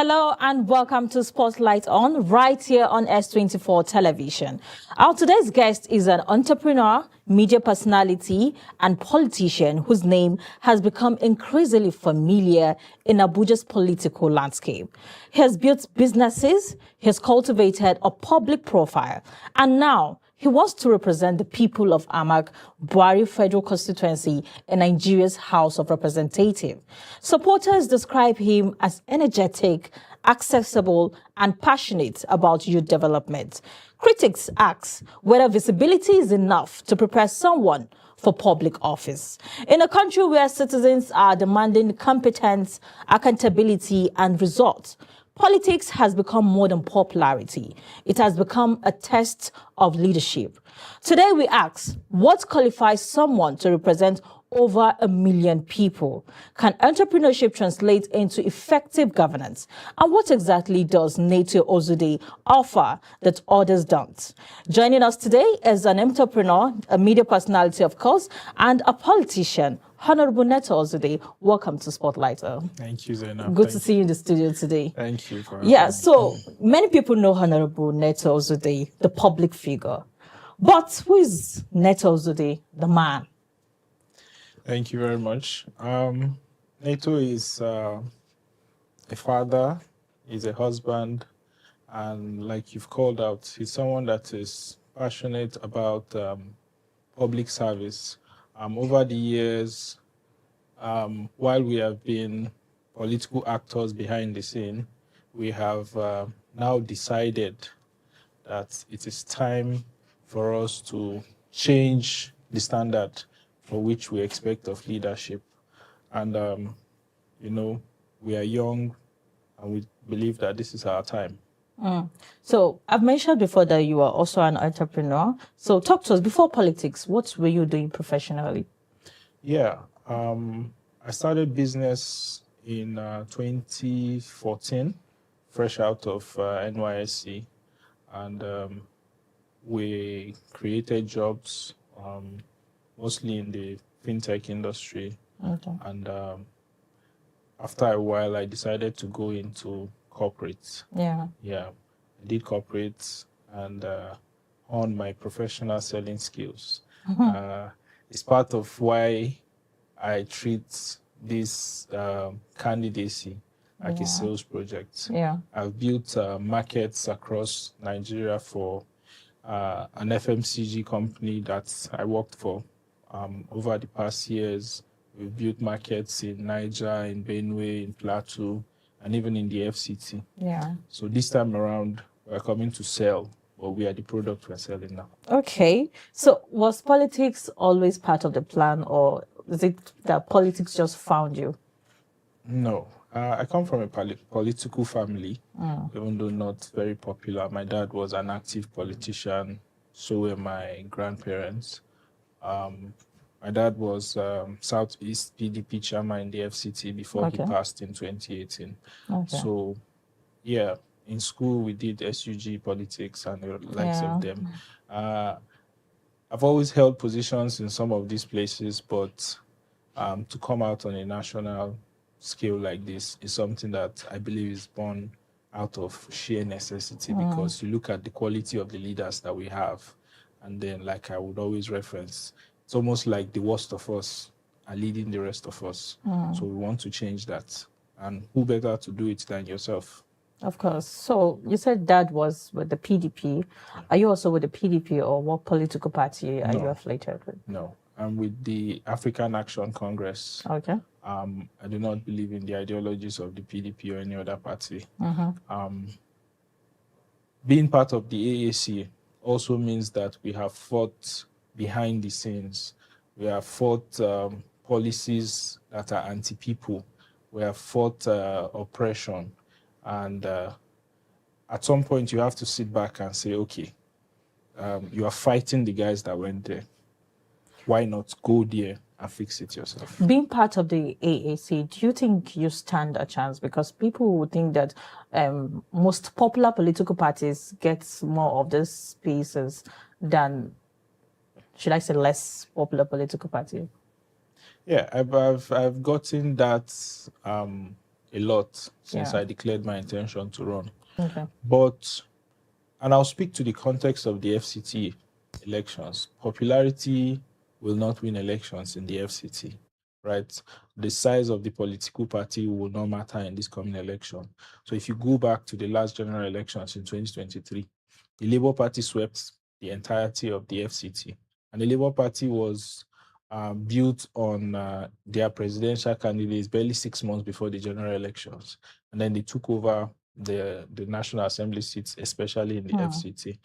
Hello and welcome to Spotlight On, right here on S24 television. Our today's guest is an entrepreneur, media personality, and politician whose name has become increasingly familiar in Abuja's political landscape. He has built businesses, he has cultivated a public profile, and now he wants to represent the people of AMAC, BWARI Federal Constituency in Nigeria's House of Representatives. Supporters describe him as energetic, accessible, and passionate about youth development. Critics ask whether visibility is enough to prepare someone for public office. In a country where citizens are demanding competence, accountability, and results, politics has become more than popularity. It has become a test of leadership. Today we ask, what qualifies someone to represent over 1 million people? Can entrepreneurship translate into effective governance? And what exactly does NETO OZZOUDE offer that others don't? Joining us today is an entrepreneur, a media personality, of course, and a politician, Honorable NETO OZZOUDE. Welcome to Spotlight. Thank you, Zainab. Good to see you in the studio today. Thank you for so many people know Honorable NETO OZZOUDE, the public figure. But who is NETO OZZOUDE, the man? Thank you very much. NETO is a father, he's a husband, and like you've called out, he's someone that is passionate about public service. Over the years, while we have been political actors behind the scene, we have now decided that it is time for us to change the standard for which we expect of leadership. And, we are young and we believe that this is our time. So I've mentioned before that you are also an entrepreneur. So talk to us, before politics, what were you doing professionally? Yeah, I started business in 2014, fresh out of NYSC, and we created jobs mostly in the fintech industry. Okay. And after a while, I decided to go into corporate. Yeah. I did corporate and honed my professional selling skills. It's part of why I treat this candidacy like a sales project. I've built markets across Nigeria for an FMCG company that I worked for. Over the past years, we've built markets in Niger, in Benue, in Plateau, and even in the FCT. So this time around, we're coming to sell, but we are the product we're selling now. Okay. So was politics always part of the plan, or is it that politics just found you? No. I come from a political family, even though not very popular. My dad was an active politician, so were my grandparents. My dad was Southeast PDP chairman in the FCT before he passed in 2018. So, in school we did SUG politics and the likes of them. I've always held positions in some of these places, but to come out on a national scale like this is something that I believe is born out of sheer necessity, because you look at the quality of the leaders that we have, and then, like I would always reference, it's almost like the worst of us are leading the rest of us. So we want to change that. And who better to do it than yourself? Of course. So you said Dad was with the PDP. Are you also with the PDP, or what political party are you affiliated with? No, I'm with the African Action Congress. Okay. I do not believe in the ideologies of the PDP or any other party. Being part of the AAC also means that we have fought behind the scenes. We have fought policies that are anti-people. We have fought oppression. And at some point, you have to sit back and say, okay, you are fighting the guys that went there. Why not go there and fix it yourself? Being part of the AAC, do you think you stand a chance? Because people would think that most popular political parties get more of these spaces than, should I say, less popular political parties? Yeah, I've gotten that a lot since Yeah. I declared my intention to run. Okay. But, and I'll speak to the context of the FCT elections. Popularity will not win elections in the FCT, right? The size of the political party will not matter in this coming election. So if you go back to the last general elections in 2023, the Labour Party swept the entirety of the FCT. And the Labour Party was built on their presidential candidates barely 6 months before the general elections. And then they took over the National Assembly seats, especially in the FCT.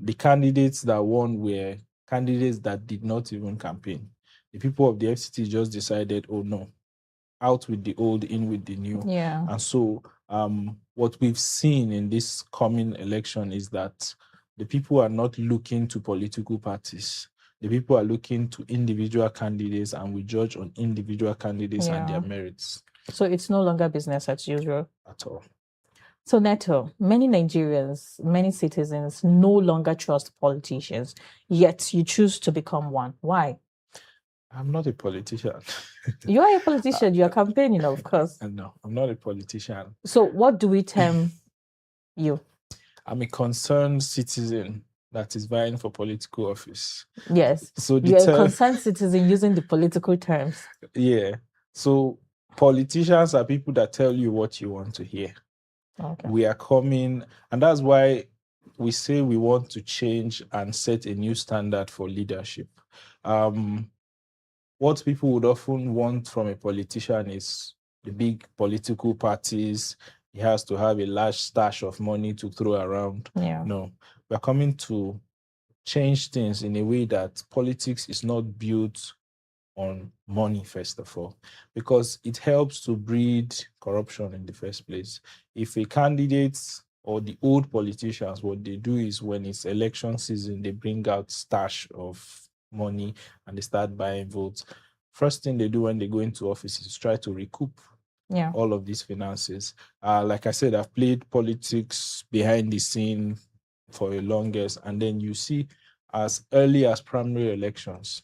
The candidates that won were candidates that did not even campaign. The people of the FCT just decided, oh no, out with the old, in with the new. Yeah. And so what we've seen in this coming election is that the people are not looking to political parties. The people are looking to individual candidates, and we judge on individual candidates and their merits. So it's no longer business as usual. At all. So Neto, many Nigerians, many citizens no longer trust politicians, yet you choose to become one. Why? I'm not a politician. You are a politician. You are campaigning, of course. No, I'm not a politician. So what do we term you? I'm a concerned citizen that is vying for political office. Yes. So you're a concerned citizen using the political terms. Yeah. So politicians are people that tell you what you want to hear. Okay. We are coming, and that's why we say we want to change and set a new standard for leadership. What people would often want from a politician is the big political parties. He has to have a large stash of money to throw around. Yeah. No, we're coming to change things in a way that politics is not built on money, first of all, because it helps to breed corruption in the first place. If a candidate or the old politicians, what they do is when it's election season, they bring out stash of money and they start buying votes. First thing they do when they go into office is try to recoup all of these finances. Like I said, I've played politics behind the scene for the longest, and then you see as early as primary elections,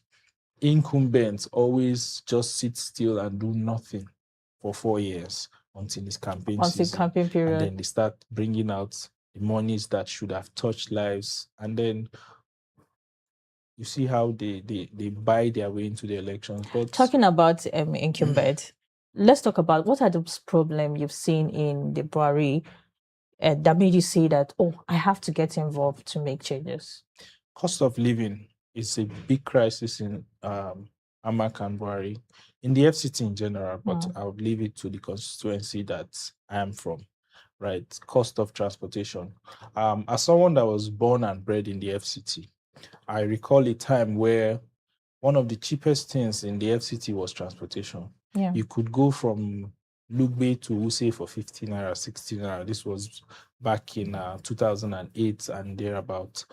incumbents always just sit still and do nothing for 4 years until it's campaign season. Campaign period. And then they start bringing out the monies that should have touched lives. And then you see how they buy their way into the elections. But talking about incumbents, let's talk about what are those problems you've seen in the BWARI that made you say that, oh, I have to get involved to make changes. Cost of living is a big crisis in AMAC and BWARI, in the FCT in general, but I would leave it to the constituency that I am from, right? Cost of transportation. As someone that was born and bred in the FCT, I recall a time where one of the cheapest things in the FCT was transportation. Yeah. You could go from Lugbe to Wuse for 15 naira, 16 naira. This was back in 2008 and thereabout.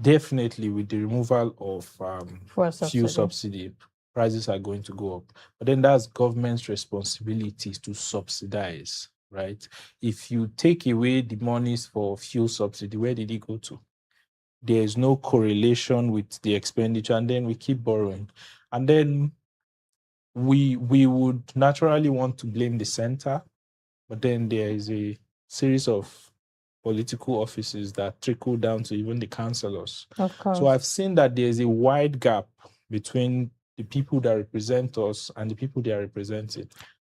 Definitely with the removal of fuel subsidy, prices are going to go up. But then that's government's responsibility to subsidize, right? If you take away the monies for fuel subsidy, where did it go to? There is no correlation with the expenditure, and then we keep borrowing. And then we would naturally want to blame the center, but then there is a series of political offices that trickle down to even the councillors. Of course. So I've seen that there's a wide gap between the people that represent us and the people they are representing.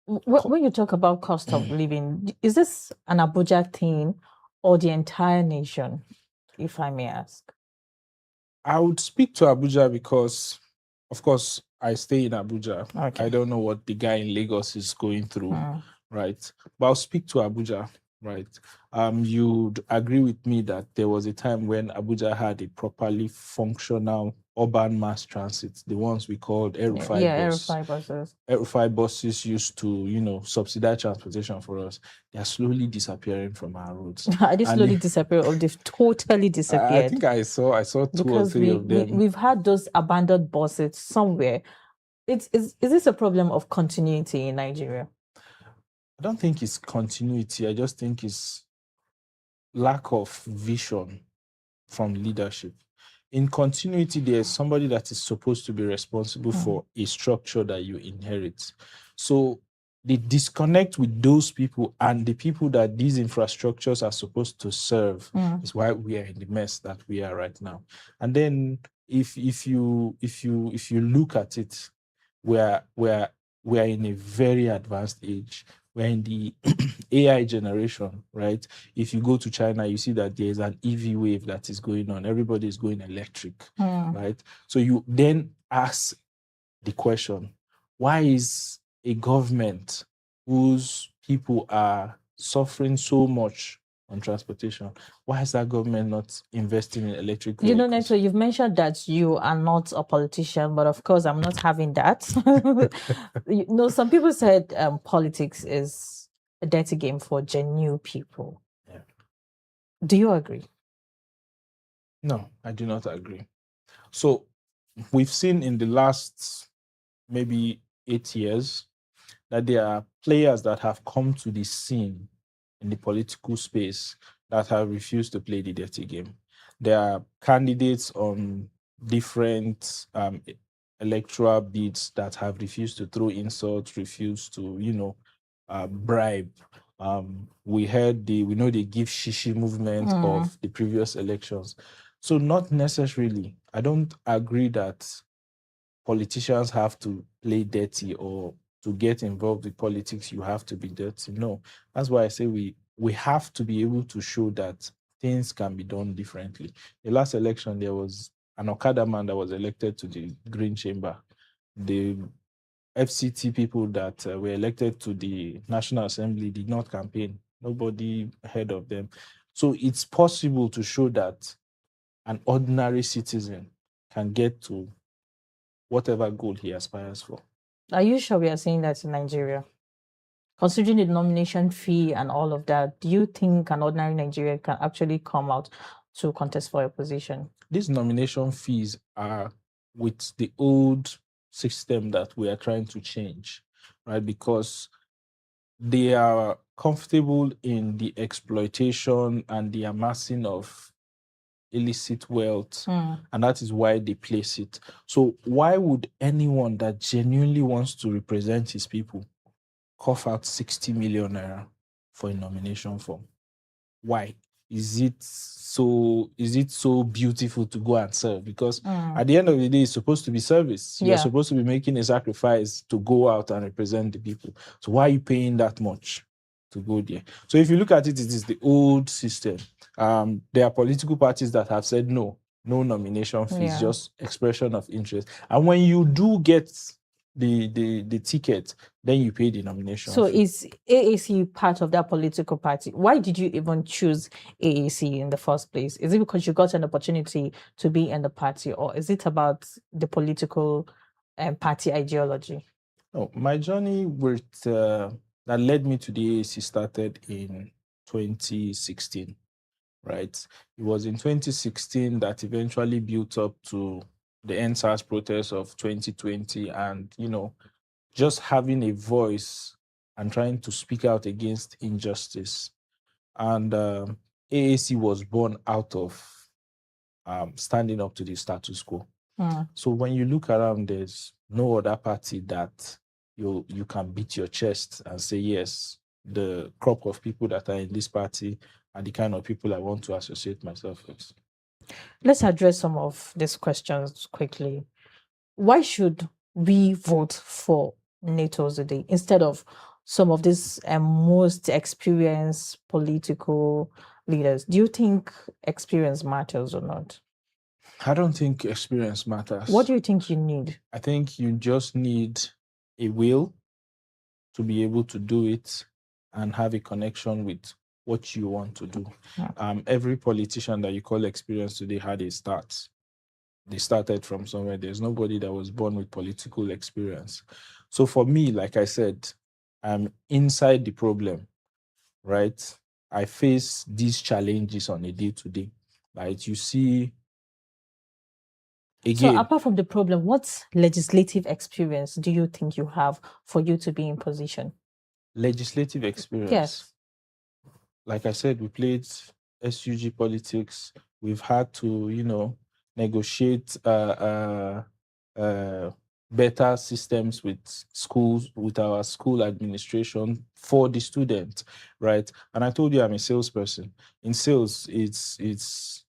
When you talk about cost of living, is this an Abuja thing or the entire nation, if I may ask? I would speak to Abuja because, of course, I stay in Abuja. Okay. I don't know what the guy in Lagos is going through, right? But I'll speak to Abuja, right? You'd agree with me that there was a time when Abuja had a properly functional urban mass transit, the ones we called Aerofy buses. Aerofy buses used to, subsidize transportation for us. They are slowly disappearing from our roads. Are they slowly disappearing, or they've totally disappeared? I think I saw two or three of them. We've had those abandoned buses somewhere. Is this a problem of continuity in Nigeria? I don't think it's continuity. I just think it's lack of vision from leadership. In continuity, there's somebody that is supposed to be responsible for a structure that you inherit. So the disconnect with those people and the people that these infrastructures are supposed to serve is why we are in the mess that we are right now. And then if you look at it, we are in a very advanced age. We're in the AI generation, right? If you go to China, you see that there's an EV wave that is going on. Everybody is going electric, right? So you then ask the question, why is a government whose people are suffering so much on transportation, why is that government not investing in electric vehicles? You know, Neto, you've mentioned that you are not a politician, but of course, I'm not having that. You know, some people said politics is a dirty game for genuine people. Yeah. Do you agree? No, I do not agree. So we've seen in the last maybe 8 years that there are players that have come to the scene in the political space that have refused to play the dirty game. There are candidates on different electoral bids that have refused to throw insults, refused to, bribe. We know the give shishi movement of the previous elections. So not necessarily. I don't agree that politicians have to play dirty, or to get involved with politics you have to be dirty. No, that's why I say we have to be able to show that things can be done differently. The last election, there was an Okada man that was elected to the Green Chamber. The FCT people that were elected to the National Assembly did not campaign. Nobody heard of them. So it's possible to show that an ordinary citizen can get to whatever goal he aspires for. Are you sure we are seeing that in Nigeria? Considering the nomination fee and all of that, do you think an ordinary Nigerian can actually come out to contest for a position? These nomination fees are with the old system that we are trying to change, right? Because they are comfortable in the exploitation and the amassing of illicit wealth, and that is why they place it. So why would anyone that genuinely wants to represent his people cough out 60 million naira for a nomination form? Why? Is it so beautiful to go and serve? Because at the end of the day, it's supposed to be service. You're supposed to be making a sacrifice to go out and represent the people. So why are you paying that much to go there? So if you look at it, it is the old system. There are political parties that have said no nomination fees, just expression of interest. And when you do get the ticket, then you pay the nomination So fee. is AAC part of that political party? Why did you even choose AAC in the first place? Is it because you got an opportunity to be in the party, or is it about the political party ideology? Oh, my journey with that led me to the AAC started in 2016, right? It was in 2016 that eventually built up to the NSAS protest of 2020, and just having a voice and trying to speak out against injustice. And AAC was born out of standing up to the status quo. So when you look around, there's no other party that you can beat your chest and say, yes, the crop of people that are in this party are the kind of people I want to associate myself with. Let's address some of these questions quickly. Why should we vote for NETO OZZOUDE instead of some of these most experienced political leaders? Do you think experience matters or not? I don't think experience matters. What do you think you need? I think you just need a will to be able to do it and have a connection with what you want to do. Every politician that you call experienced today had a start. They started from somewhere. There's nobody that was born with political experience. So for me, like I said, I'm inside the problem, right? I face these challenges on a day-to-day, right? You see, again. So apart from the problem, what legislative experience do you think you have for you to be in position? Legislative experience? Yes. Like I said, we played SUG politics. We've had to, negotiate better systems with schools, with our school administration for the student, right? And I told you I'm a salesperson. In sales, it's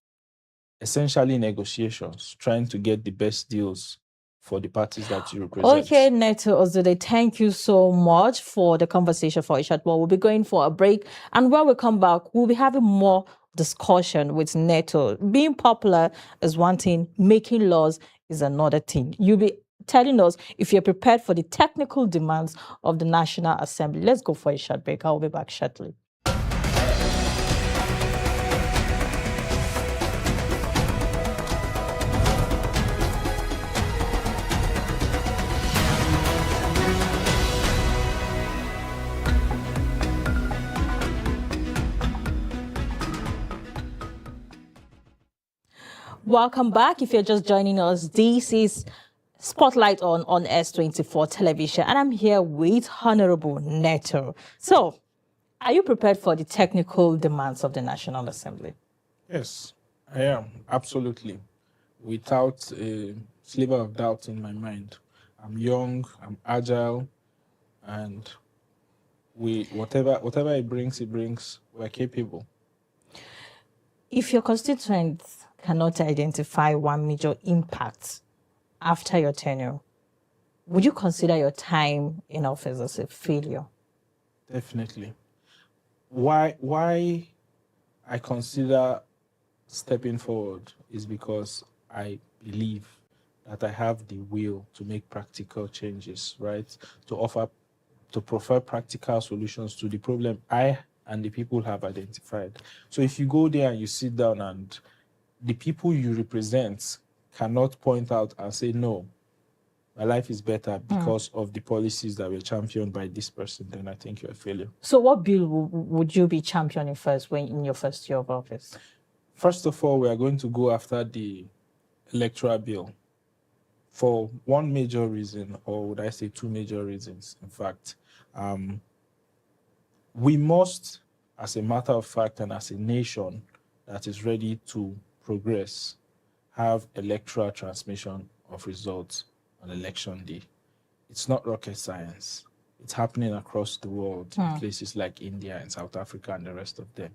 essentially negotiations, trying to get the best deals for the parties that you represent. Okay, Neto OZZOUDE, thank you so much for the conversation for a short while. We'll be going for a break, and when we come back, we'll be having more discussion with Neto. Being popular is one thing, making laws is another thing. You'll be telling us if you're prepared for the technical demands of the National Assembly. Let's go for a short break. I'll be back shortly. Welcome back. If you're just joining us, this is Spotlight on S24 television, and I'm here with Honorable Neto. So, are you prepared for the technical demands of the National Assembly? Yes, I am, absolutely. Without a sliver of doubt in my mind. I'm young, I'm agile, and whatever it brings, we're capable. If your constituents cannot identify one major impact after your tenure, would you consider your time in office as a failure? Definitely. Why I consider stepping forward is because I believe that I have the will to make practical changes, right? To provide practical solutions to the problem I and the people have identified. So if you go there and you sit down and the people you represent cannot point out and say, no, my life is better because of the policies that were championed by this person, then I think you're a failure. So what bill would you be championing first when in your first year of office? First of all, we are going to go after the electoral bill for one major reason, or would I say two major reasons, in fact. We must, as a matter of fact, and as a nation that is ready to progress, have electoral transmission of results on election day. It's not rocket science. It's happening across the world, in places like India and South Africa and the rest of them.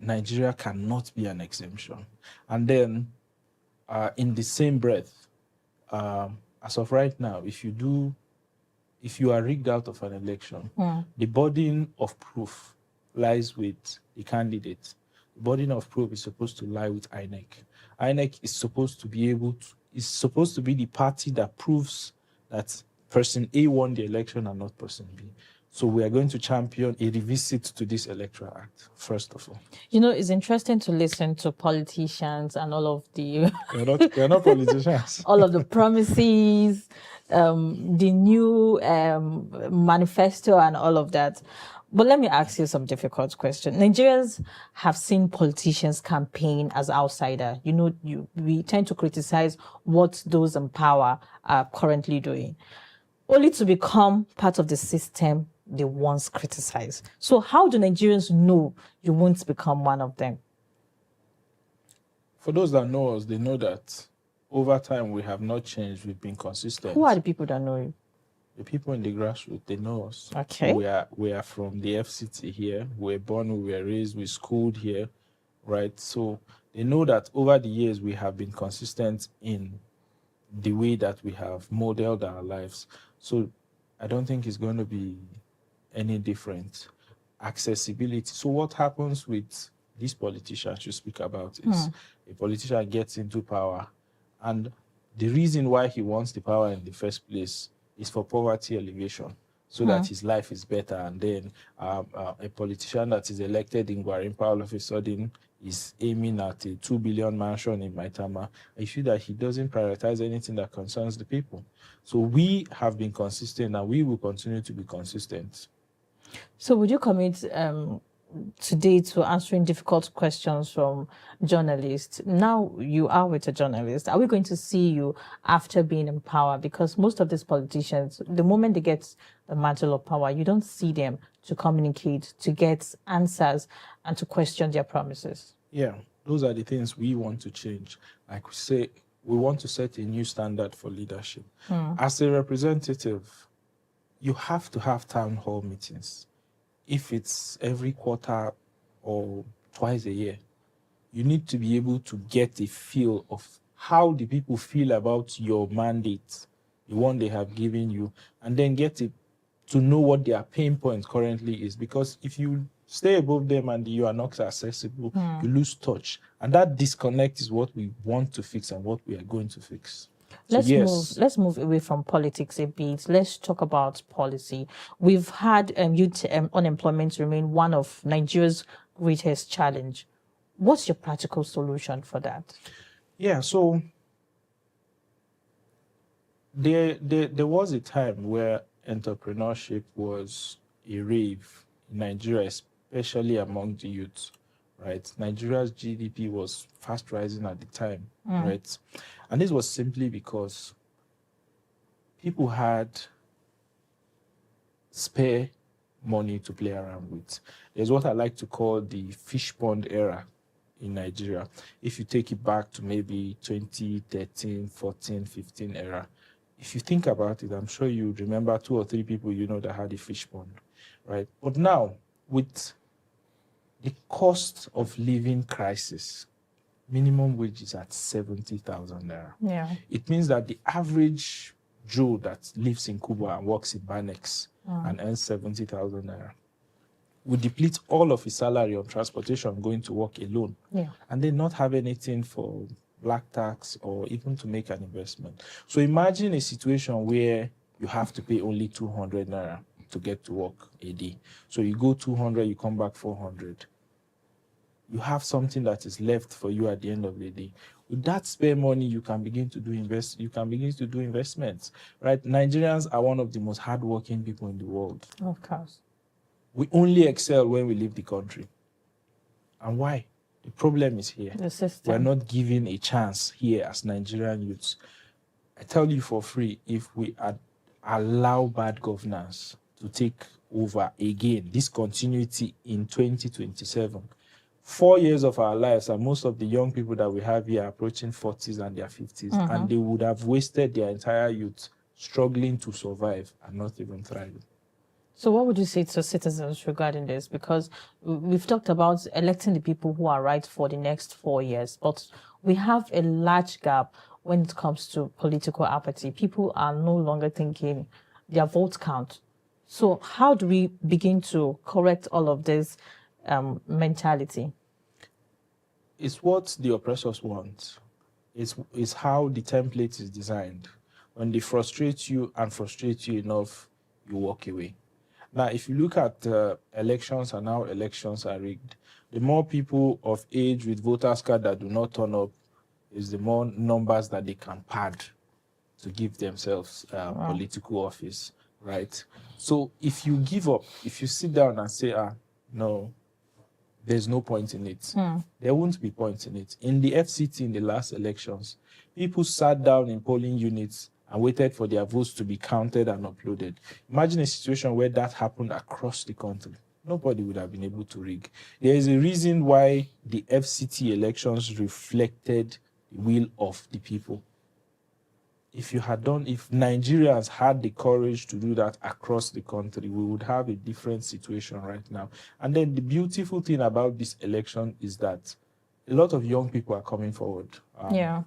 Nigeria cannot be an exemption. And then, in the same breath, as of right now, if you are rigged out of an election, the burden of proof lies with the candidate. The burden of proof is supposed to lie with INEC. INEC is supposed to be the party that proves that person A won the election and not person B. So we are going to champion a revisit to this Electoral Act, first of all. You know, it's interesting to listen to politicians and all of the... We're not politicians. all of the promises, the new manifesto and all of that. But let me ask you some difficult questions. Nigerians have seen politicians campaign as outsider. You know, we tend to criticize what those in power are currently doing, only to become part of the system they once criticized. So how do Nigerians know you won't become one of them? For those that know us, they know that over time we have not changed. We've been consistent. Who are the people that know you? The people in the grassroots, they know us. Okay. We are from the FCT here. We're born, we were raised, we schooled here, right? So they know that over the years we have been consistent in the way that we have modeled our lives. So I don't think it's going to be any different. Accessibility. So what happens with these politicians you speak about is a politician gets into power, and the reason why he wants the power in the first place is for poverty alleviation, so that his life is better. And then a politician that is elected in BWARI all of a sudden is aiming at a 2 billion mansion in Maitama. I feel that he doesn't prioritize anything that concerns the people. So we have been consistent, and we will continue to be consistent. So would you commit today to answering difficult questions from journalists? Now you are with a journalist. Are we going to see you after being in power? Because most of these politicians, the moment they get the mantle of power, you don't see them to communicate, to get answers, and to question their promises. Yeah, those are the things we want to change. Like we say, we want to set a new standard for leadership. As a representative, you have to have town hall meetings. If it's every quarter or twice a year, you need to be able to get a feel of how the people feel about your mandate, the one they have given you, and then get to know what their pain point currently is. Because if you stay above them and you are not accessible, you lose touch. And that disconnect is what we want to fix and what we are going to fix. Let's move away from politics a bit. Let's talk about policy. We've had youth unemployment remain one of Nigeria's greatest challenge. What's your practical solution for that? Yeah, so there was a time where entrepreneurship was a rave in Nigeria, especially among the youth, right? Nigeria's GDP was fast rising at the time, right? And this was simply because people had spare money to play around with. There's what I like to call the fish pond era in Nigeria. If you take it back to maybe 2013, 14, 15 era, if you think about it, I'm sure you remember 2 or 3 people you know that had a fish pond, right? But now, with the cost of living crisis, minimum wage is at 70,000 naira. Yeah. It means that the average Joe that lives in Kuba and works in Banex and earns 70,000 naira would deplete all of his salary on transportation going to work alone, and then not have anything for black tax or even to make an investment. So imagine a situation where you have to pay only 200 naira to get to work a day. So you go 200, you come back 400. You have something that is left for you at the end of the day. With that spare money, you can begin to do investments, right? Nigerians are one of the most hardworking people in the world. Of course. We only excel when we leave the country. And why? The problem is here. The system. We're not given a chance here as Nigerian youths. I tell you for free, if we allow bad governance to take over again, this continuity in 2027, 4 years of our lives, and most of the young people that we have here are approaching 40s and their 50s, and they would have wasted their entire youth struggling to survive and not even thriving. So what would you say to citizens regarding this? Because we've talked about electing the people who are right for the next 4 years, but we have a large gap when it comes to political apathy. People are no longer thinking their votes count. So how do we begin to correct all of this mentality? It's what the oppressors want. It's how the template is designed. When they frustrate you and frustrate you enough, you walk away. Now, if you look at elections and how elections are rigged, the more people of age with voters' card that do not turn up is the more numbers that they can pad to give themselves political office, right? So if you give up, if you sit down and say, no, there's no point in it, there won't be point in it. In the FCT in the last elections, people sat down in polling units and waited for their votes to be counted and uploaded. Imagine a situation where that happened across the country. Nobody would have been able to rig. There is a reason why the FCT elections reflected the will of the people. If Nigerians had the courage to do that across the country, we would have a different situation right now. And then the beautiful thing about this election is that a lot of young people are coming forward.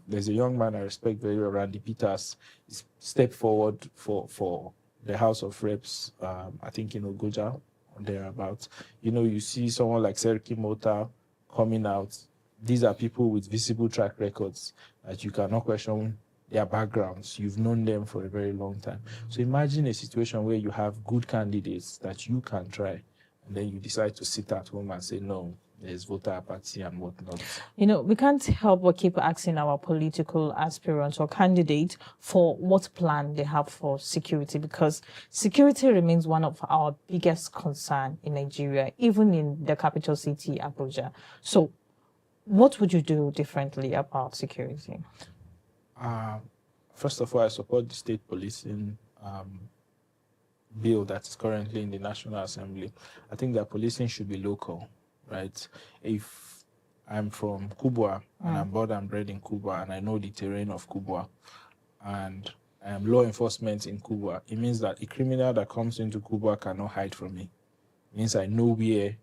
There's a young man I respect very well, Randy Peters. He's stepped forward for the House of Reps, I think in Ogoja, or thereabouts. You see someone like Seriki Mota coming out. These are people with visible track records that you cannot question their backgrounds. You've known them for a very long time. So imagine a situation where you have good candidates that you can try, and then you decide to sit at home and say, no, there's voter apathy and whatnot. We can't help but keep asking our political aspirants or candidates for what plan they have for security, because security remains one of our biggest concern in Nigeria, even in the capital city, Abuja. So what would you do differently about security? First of all, I support the state policing bill that is currently in the National Assembly. I think that policing should be local, right? If I'm from Kubwa, and I'm born and bred in Kubwa, and I know the terrain of Kubwa, and I am law enforcement in Kubwa. It means that a criminal that comes into Kubwa cannot hide from me. It means I know where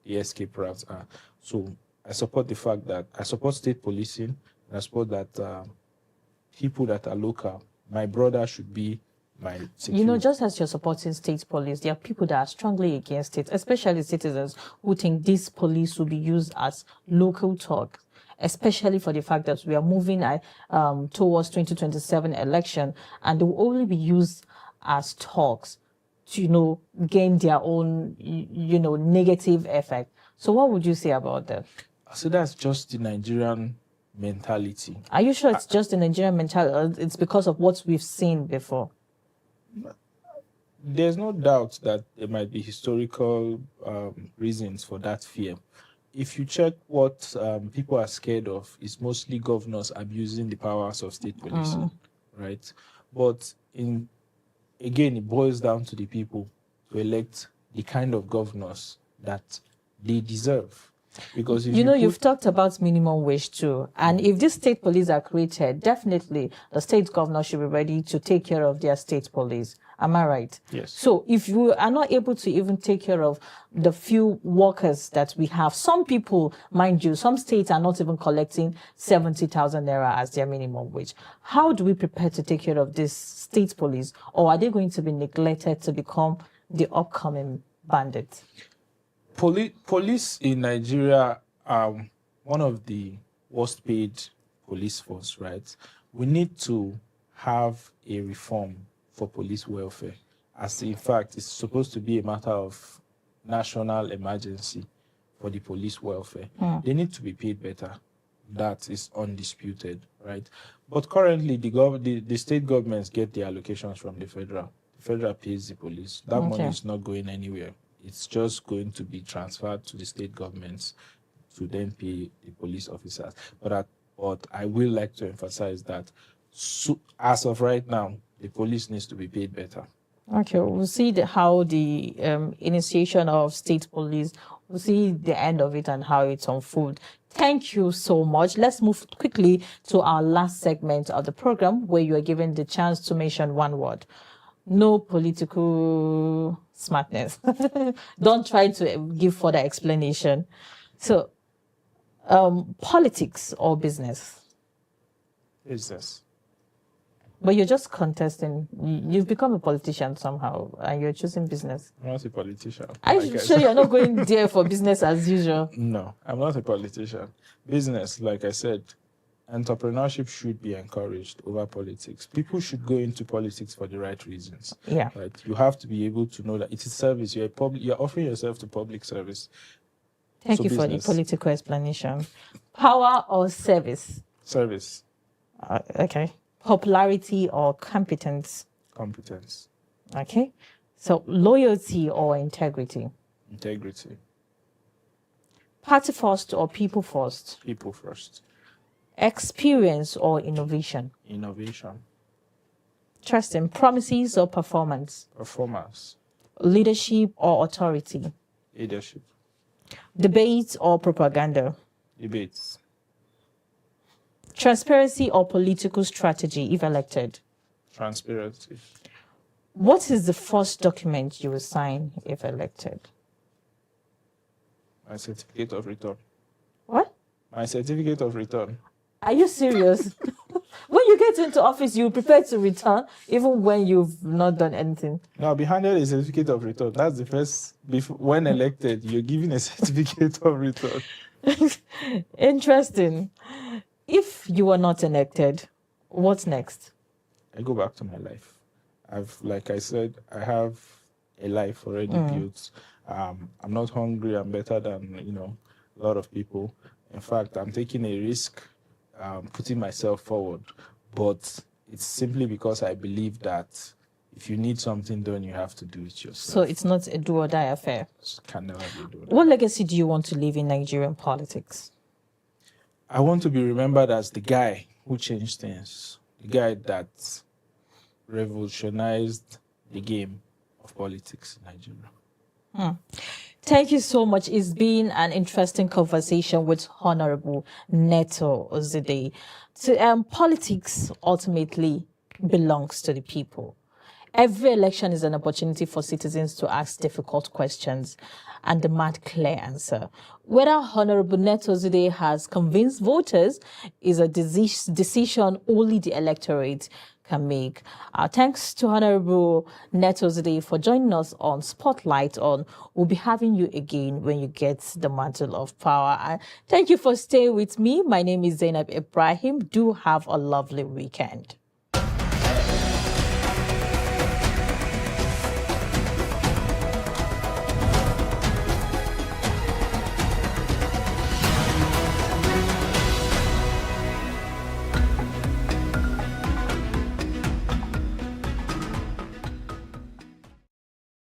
the escape routes are. So I support the fact that I support state policing, and I support that people that are local, my brother should be my security. You know, just as you're supporting state police, there are people that are strongly against it, especially citizens who think this police will be used as local talk, especially for the fact that we are moving towards 2027 election, and they will only be used as talks to, gain their own, negative effect. So what would you say about that? So that's just the Nigerian mentality. Are you sure it's just the Nigerian mentality, or it's because of what we've seen before? There's no doubt that there might be historical reasons for that fear. If you check what people are scared of, it's mostly governors abusing the powers of state policing, right? But again, it boils down to the people to elect the kind of governors that they deserve. Because if you've talked about minimum wage too, and if these state police are created, definitely the state governor should be ready to take care of their state police. Am I right? Yes. So if you are not able to even take care of the few workers that we have, some people, mind you, some states are not even collecting 70,000 naira as their minimum wage. How do we prepare to take care of this state police, or are they going to be neglected to become the upcoming bandits? Police in Nigeria are one of the worst paid police force, right? We need to have a reform for police welfare, as in fact it's supposed to be a matter of national emergency for the police welfare. They need to be paid better. That is undisputed, right? But currently the state governments get the allocations from the federal. The federal pays the police. That money is not going anywhere. It's just going to be transferred to the state governments to then pay the police officers. But I will like to emphasize that as of right now, the police needs to be paid better. Okay, we'll see how the initiation of state police, we'll see the end of it and how it's unfold. Thank you so much. Let's move quickly to our last segment of the program, where you are given the chance to mention one word. No political smartness. Don't try to give further explanation. So, politics or business? Business. But you're just contesting. You've become a politician somehow, and you're choosing business. I'm not a politician. Are you sure you're not going there for business as usual? No, I'm not a politician. Business, like I said, entrepreneurship should be encouraged over politics. People should go into politics for the right reasons. Yeah. Right? You have to be able to know that it is service. You're offering yourself to public service. Thank you for the political explanation. Power or service? Service. Okay. Popularity or competence? Competence. Okay. So loyalty or integrity? Integrity. Party first or people first? People first. Experience or innovation? Innovation. Trust in promises or performance? Performance. Leadership or authority? Leadership. Debate or propaganda? Debates. Transparency or political strategy if elected? Transparency. What is the first document you will sign if elected? My certificate of return. What? My certificate of return. Are you serious? When you get into office, you prepare to return, even when you've not done anything. No, I'll be handed a certificate of return. That's the first. When elected, you're given a certificate of return. Interesting. If you were not elected, what's next? I go back to my life. Like I said, I have a life already built. I'm not hungry. I'm better than, a lot of people. In fact, I'm taking a risk, putting myself forward. But it's simply because I believe that if you need something done, you have to do it yourself. So it's not a do or die affair? It can never be a do or die. What legacy do you want to leave in Nigerian politics? I want to be remembered as the guy who changed things, the guy that revolutionized the game of politics in Nigeria. Thank you so much. It's been an interesting conversation with Honorable NETO OZZOUDE. Politics ultimately belongs to the people. Every election is an opportunity for citizens to ask difficult questions and demand clear answer. Whether Honorable NETO OZZOUDE has convinced voters is a decision only the electorate can make. Thanks to Honorable NETO OZZOUDE for joining us on Spotlight on. We'll be having you again when you get the mantle of power. And thank you for staying with me. My name is Zainab Ibrahim. Do have a lovely weekend.